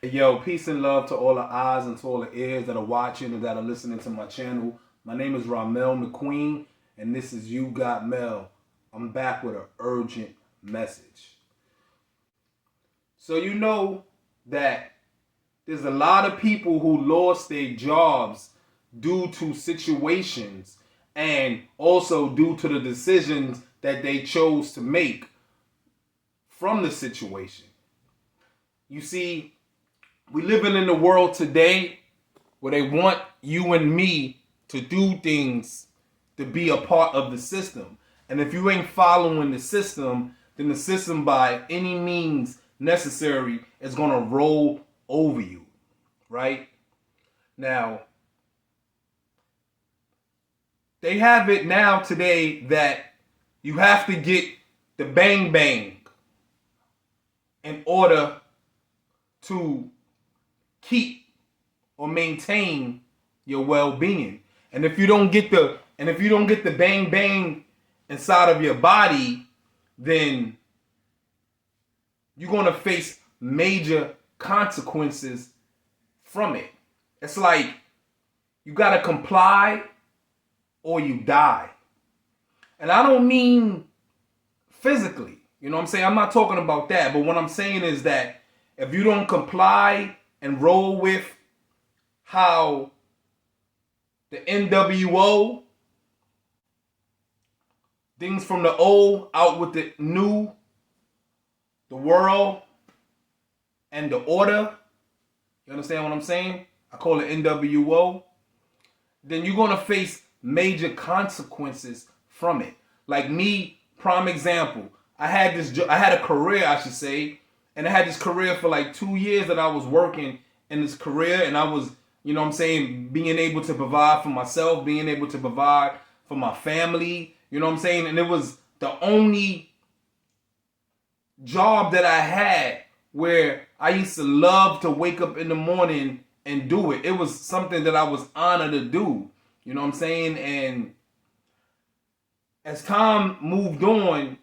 Yo, peace and love to all the eyes and to all the ears that are watching and that are listening to my channel. My name is Rha'mel McQueen, and this is You Got Mel. I'm back with an urgent message. So you know that there's a lot of people who lost their jobs due to situations and also due to the decisions that they chose to make from the situation. You see, we living in a world today where they want you and me to do things to be a part of the system. And if you ain't following the system, then the system by any means necessary is going to roll over you, right? Now, they have it now today that you have to get the bang bang in order to keep or maintain your well-being. And if you don't get the bang bang inside of your body, then you're going to face major consequences from it. It's like you got to comply or you die. And I don't mean physically. You know what I'm saying? I'm not talking about that. But what I'm saying is that if you don't comply and roll with how the NWO, things from the old out with the new, the world and the order, you understand what I'm saying? I call it NWO. Then you're going to face major consequences from it. Like me, prime example, I had a career, I should say, and I had this career for like 2 years that I was working in this career, and I was, you know what I'm saying, being able to provide for myself, being able to provide for my family, you know what I'm saying? And it was the only job that I had where I used to love to wake up in the morning and do it. It was something that I was honored to do, you know what I'm saying? And as time moved on,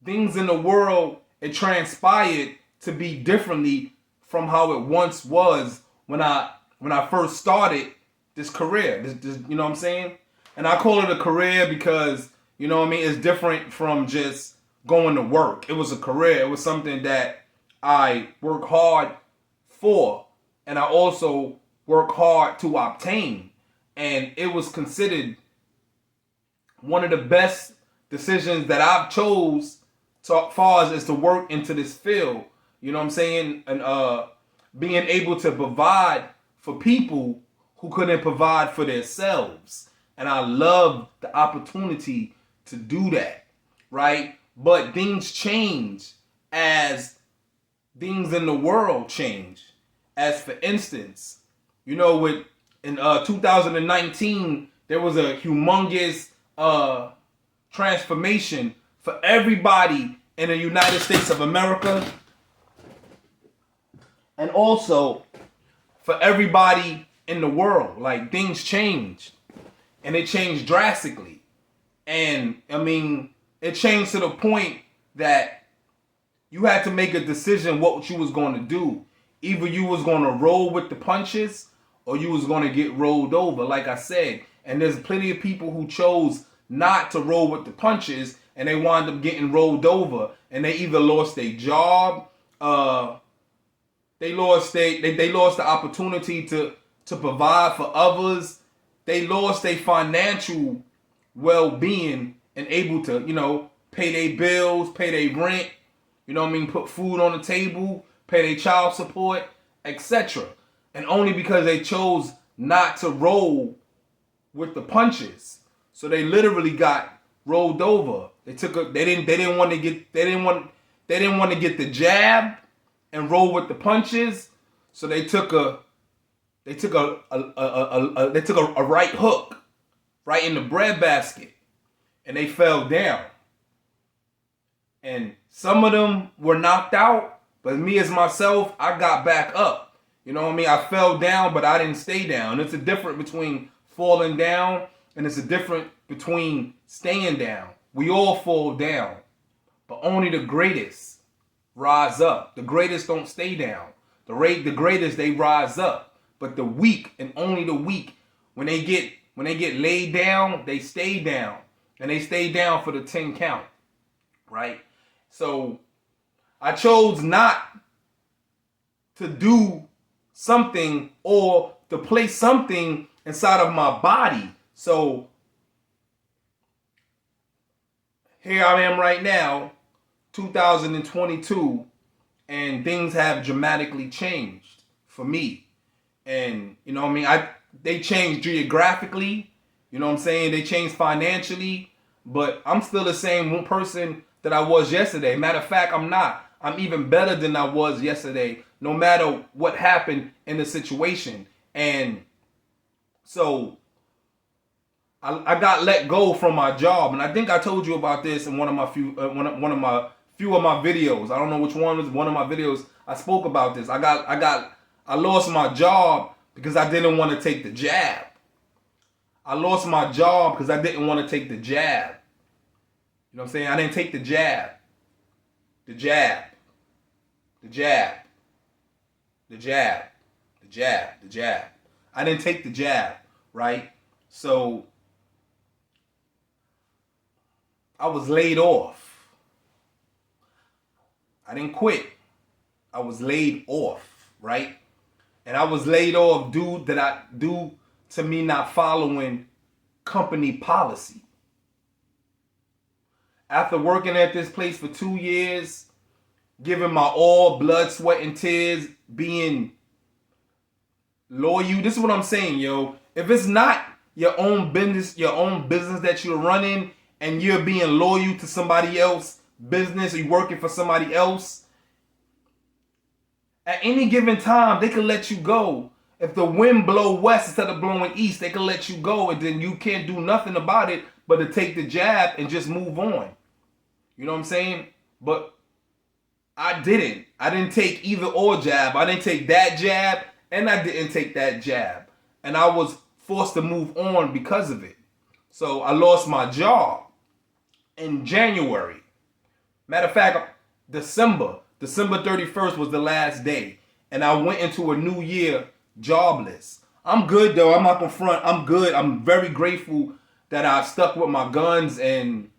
things in the world, it transpired to be differently from how it once was when I first started this career. This, you know what I'm saying? And I call it a career because, you know what I mean, it's different from just going to work. It was a career. It was something that I work hard for, and I also work hard to obtain. And it was considered one of the best decisions that I've chose so far as to work into this field, you know what I'm saying? And being able to provide for people who couldn't provide for themselves. And I love the opportunity to do that, right? But things change as things in the world change. As for instance, you know, in 2019, there was a humongous transformation for everybody in the United States of America, and also for everybody in the world. Like, things changed, and it changed drastically. And I mean, it changed to the point that you had to make a decision what you was going to do. Either you was going to roll with the punches or you was going to get rolled over, like I said. And there's plenty of people who chose not to roll with the punches, and they wound up getting rolled over, and they either lost their job, they lost the opportunity to provide for others, they lost their financial well-being and able to, you know, pay their bills, pay their rent, you know what I mean, put food on the table, pay their child support, etc. And only because they chose not to roll with the punches. So they literally got rolled over. They didn't want to get the jab and roll with the punches. So they took a right hook right in the breadbasket, and they fell down. And some of them were knocked out, but me as myself, I got back up. You know what I mean? I fell down, but I didn't stay down. It's a difference between falling down, and it's a difference between staying down. We all fall down, but only the greatest rise up. The greatest don't stay down. The greatest, they rise up. But the weak, and only the weak, when they get laid down, they stay down. And they stay down for the 10 count. Right? So I chose not to do something or to place something inside of my body. So here I am right now, 2022, and things have dramatically changed for me. And you know what I mean? They changed geographically, you know what I'm saying? They changed financially, but I'm still the same person that I was yesterday. Matter of fact, I'm not. I'm even better than I was yesterday, no matter what happened in the situation. And so I got let go from my job, and I think I told you about this in one of my few of my videos. I don't know which one was one of my videos. I spoke about this. I lost my job because I didn't want to take the jab. I lost my job because I didn't want to take the jab. You know what I'm saying? I didn't take the jab. The jab. The jab. The jab. The jab. The jab. I didn't take the jab, right? So I was laid off. I didn't quit. I was laid off, right? And I was laid off due to me not following company policy. After working at this place for 2 years, giving my all, blood, sweat, and tears, being loyal. This is what I'm saying, yo. If it's not your own business that you're running, and you're being loyal to somebody else's business, or you're working for somebody else, at any given time, they can let you go. If the wind blow west instead of blowing east, they can let you go, and then you can't do nothing about it but to take the jab and just move on. You know what I'm saying? But I didn't. I didn't take either or jab. I didn't take that jab, and I didn't take that jab. And I was forced to move on because of it. So I lost my job in January. Matter of fact, December 31st was the last day. And I went into a new year jobless. I'm good though. I'm not gonna front. I'm good. I'm very grateful that I stuck with my guns and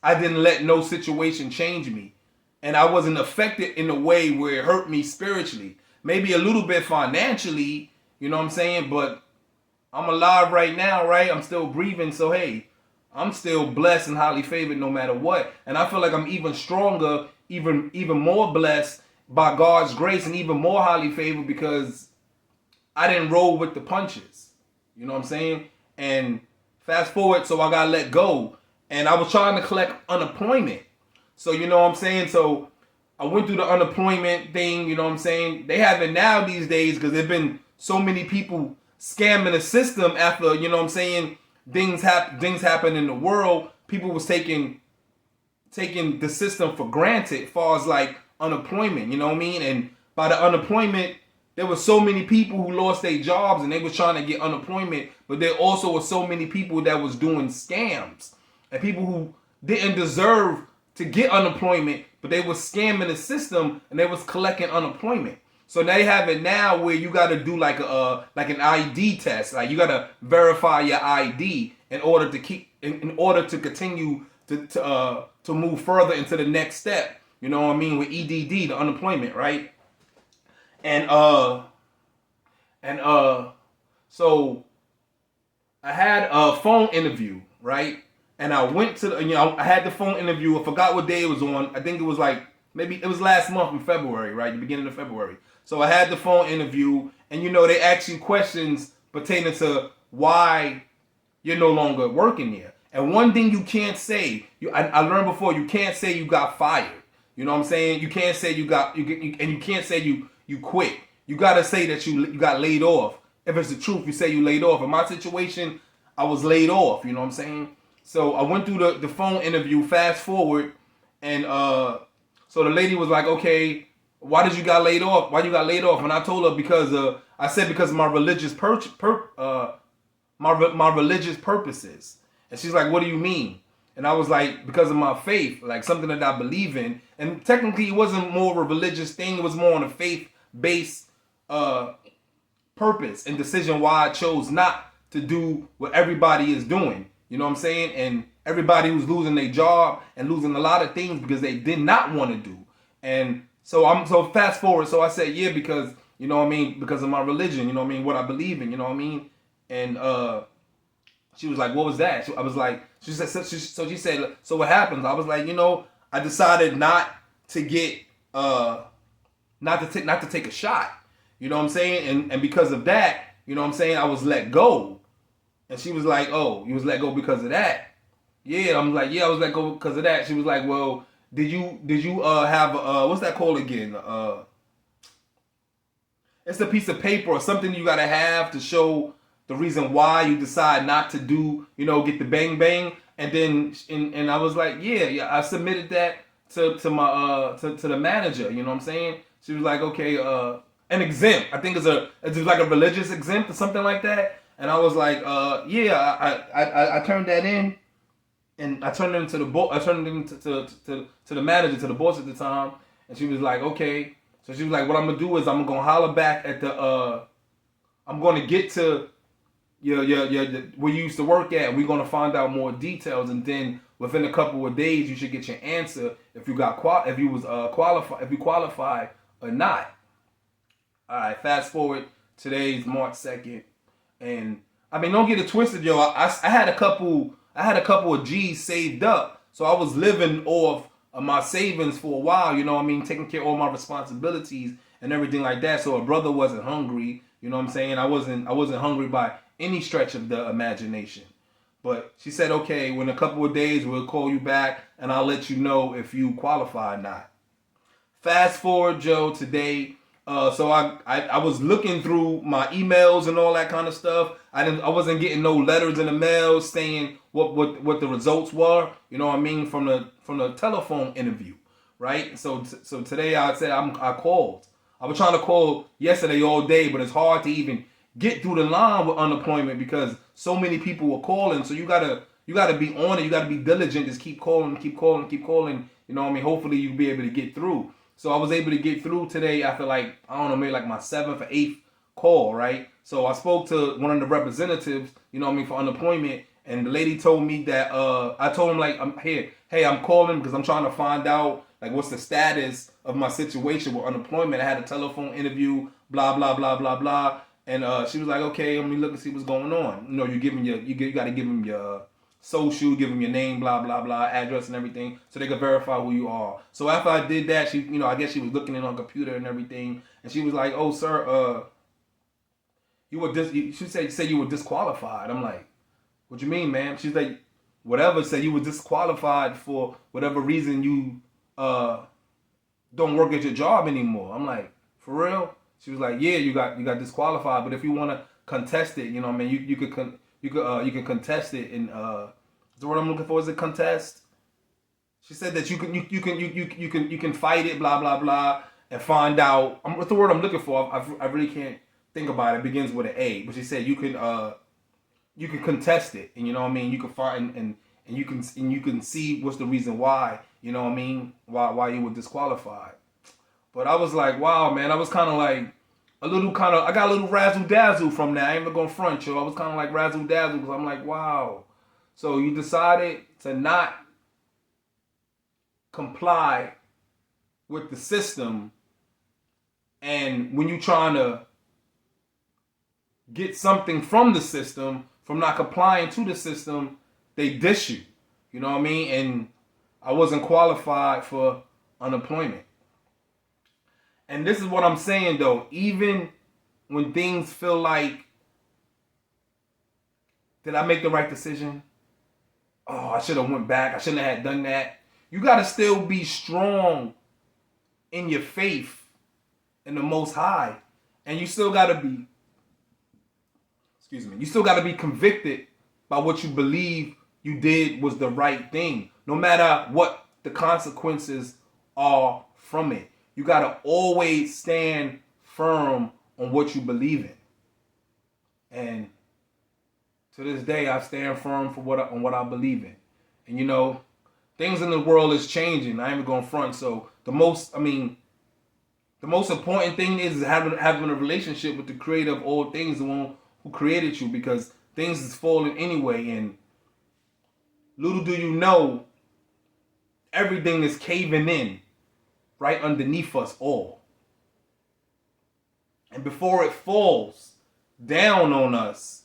I didn't let no situation change me. And I wasn't affected in a way where it hurt me spiritually. Maybe a little bit financially, you know what I'm saying? But I'm alive right now, right? I'm still breathing. So, hey, I'm still blessed and highly favored no matter what. And I feel like I'm even stronger, even more blessed by God's grace, and even more highly favored because I didn't roll with the punches. You know what I'm saying? And fast forward, so I got let go. And I was trying to collect unemployment. So, you know what I'm saying? So I went through the unemployment thing, you know what I'm saying? They have it now these days because there've been so many people scamming the system after, you know what I'm saying, things happen in the world. People was taking the system for granted as far as like unemployment, you know what I mean? And by the unemployment, there were so many people who lost their jobs and they was trying to get unemployment, but there also were so many people that was doing scams and people who didn't deserve to get unemployment, but they was scamming the system and they was collecting unemployment. So they have it now where you got to do like an ID test, like you got to verify your ID in order to continue to move further into the next step. You know what I mean, with EDD, the unemployment, right? And so I had a phone interview, right? And I went to I had the phone interview. I forgot what day it was on. I think it was like maybe it was last month in February, right? The beginning of February. So I had the phone interview, and they ask you questions pertaining to why you're no longer working there. And one thing you can't say, I learned before, you can't say you got fired. You know what I'm saying? You can't say you can't say you quit. You gotta say that you got laid off. If it's the truth, you say you laid off. In my situation, I was laid off. You know what I'm saying? So I went through the phone interview. Fast forward, and so the lady was like, "Okay, why did you got laid off? Why you got laid off?" And I told her because of my religious my religious purposes. And she's like, "What do you mean?" And I was like, "Because of my faith, like something that I believe in." And technically, it wasn't more of a religious thing; it was more on a faith-based purpose and decision why I chose not to do what everybody is doing. You know what I'm saying? And everybody who's losing their job and losing a lot of things because they did not want to do. And so fast forward. So I said, yeah, because you know what I mean, because of my religion, you know what I mean, what I believe in, you know what I mean? And she was like, what was that? I was like, she said, so she said, so what happens? I was like, I decided not to get not to take a shot. You know what I'm saying? And because of that, you know what I'm saying, I was let go. And she was like, oh, you was let go because of that? Yeah, I'm like, yeah, I was let go because of that. She was like, well, did you have what's that called again? It's a piece of paper or something you gotta have to show the reason why you decide not to do, get the bang bang. And then and I was like, yeah, I submitted that to my to the manager. You know what I'm saying? She was like, okay, an exempt. I think it's like a religious exempt or something like that. And I was like, yeah, I turned that in, and I turned it into the I turned it into to the manager, to the boss at the time, and she was like, okay. So she was like, what I'm gonna do is I'm gonna holler back at the I'm gonna get to your where you used to work at, and we're gonna find out more details, and then within a couple of days you should get your answer if you qualified or not. All right, fast forward. Today's March 2nd, and I mean, don't get it twisted, yo. I had a couple of G's saved up, so I was living off of my savings for a while. You know what I mean, taking care of all my responsibilities and everything like that. So a brother wasn't hungry. You know what I'm saying? I wasn't hungry by any stretch of the imagination. But she said, okay, when a couple of days we'll call you back and I'll let you know if you qualify or not. Fast forward, Joe, today. So I was looking through my emails and all that kind of stuff. I wasn't getting no letters in the mail saying what the results were. You know what I mean, from the telephone interview, right? So today I said I called. I was trying to call yesterday all day, but it's hard to even get through the line with unemployment because so many people were calling. So you gotta be on it. You gotta be diligent. Just keep calling. You know what I mean? Hopefully you'll be able to get through. So I was able to get through today after maybe like my 7th or 8th call, right? So I spoke to one of the representatives, you know what I mean, for unemployment, and the lady told me that I told him I'm calling because I'm trying to find out like what's the status of my situation with unemployment. I had a telephone interview, blah blah blah blah blah, and she was like, okay, let me look and see what's going on. You got to give them your social, give them your name, blah blah blah, address and everything, so they could verify who you are. So after I did that, she, I guess she was looking in on computer and everything, and she was like, "Oh, sir, she said you were disqualified." I'm like, "What you mean, ma'am?" She's like, "Whatever, said you were disqualified for whatever reason you don't work at your job anymore." I'm like, "For real?" She was like, "Yeah, you got disqualified, but if you want to contest it, you know what I mean, you can contest it, and the word I'm looking for is a contest." She said that you can fight it, blah blah blah, and find out. What's the word I'm looking for? I really can't think about it. It begins with an A, but she said you can contest it, and you know what I mean. You can find and you can see what's the reason why, you know what I mean, why you were disqualified. But I was like, wow, man, I was kind of like I got a little razzle dazzle from that. I ain't even gonna front, yo. I was kind of like razzle dazzle because I'm like, wow. So you decided to not comply with the system, and when you trying to get something from the system, from not complying to the system, they dish you. You know what I mean? And I wasn't qualified for unemployment. And this is what I'm saying though, even when things feel like, did I make the right decision? Oh, I should have went back. I shouldn't have done that. You got to still be strong in your faith in the Most High. And you still got to be, you still got to be convicted by what you believe you did was the right thing. No matter what the consequences are from it. You got to always stand firm on what you believe in. And to this day, I stand firm for on what I believe in. And things in the world is changing. I ain't even going front. So The most important thing is having a relationship with the creator of all things, the one who created you, because things is falling anyway. And little do you know, everything is caving in right underneath us all. And before it falls down on us,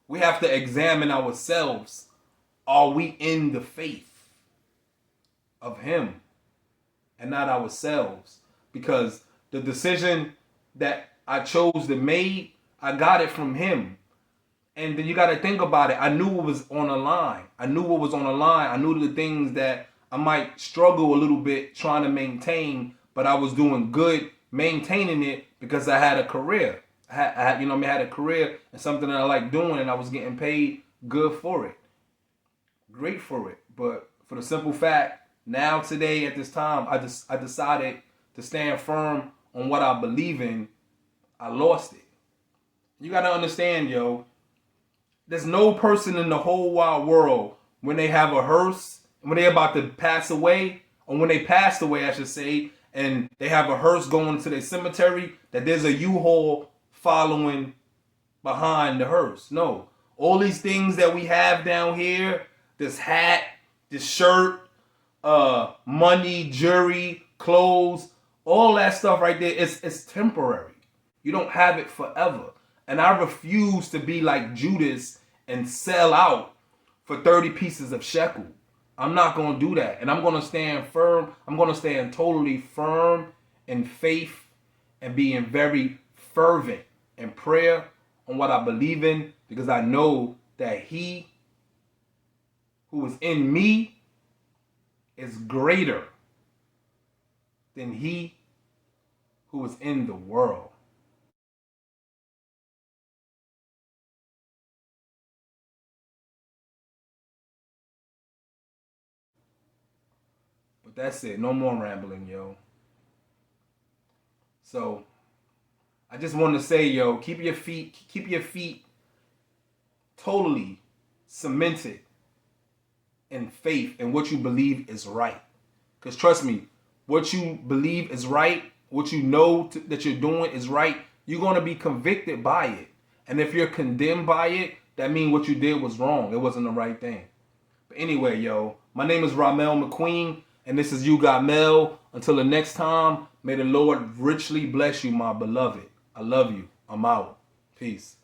we have to examine ourselves. Are we in the faith of Him and not ourselves? Because the decision that I chose to make, I got it from Him. And then you got to think about it. I knew what was on the line. I knew what was on the line. I knew the things that I might struggle a little bit trying to maintain, but I was doing good maintaining it because I had a career. I had a career and something that I like doing, and I was getting paid good for it. Great for it. But for the simple fact, now today at this time, I decided to stand firm on what I believe in. I lost it. You got to understand, yo, there's no person in the whole wide world when they have a hearse, when they're about to pass away, or when they passed away, I should say, and they have a hearse going to their cemetery, that there's a U-Haul following behind the hearse. No. All these things that we have down here, this hat, this shirt, money, jewelry, clothes, all that stuff right there, it's temporary. You don't have it forever. And I refuse to be like Judas and sell out for 30 pieces of shekel. I'm not going to do that. And I'm going to stand firm. I'm going to stand totally firm in faith and being very fervent in prayer on what I believe in, because I know that He who is in me is greater than he who is in the world. But that's it. No more rambling, yo. So I just want to say, yo, keep your feet totally cemented in faith and what you believe is right. Because trust me, what you believe is right, what you know that you're doing is right, you're going to be convicted by it. And if you're condemned by it, that means what you did was wrong. It wasn't the right thing. But anyway, yo, my name is Rha'mel McQueen, and this is You Got Mel. Until the next time, may the Lord richly bless you, my beloved. I love you. I'm out. Peace.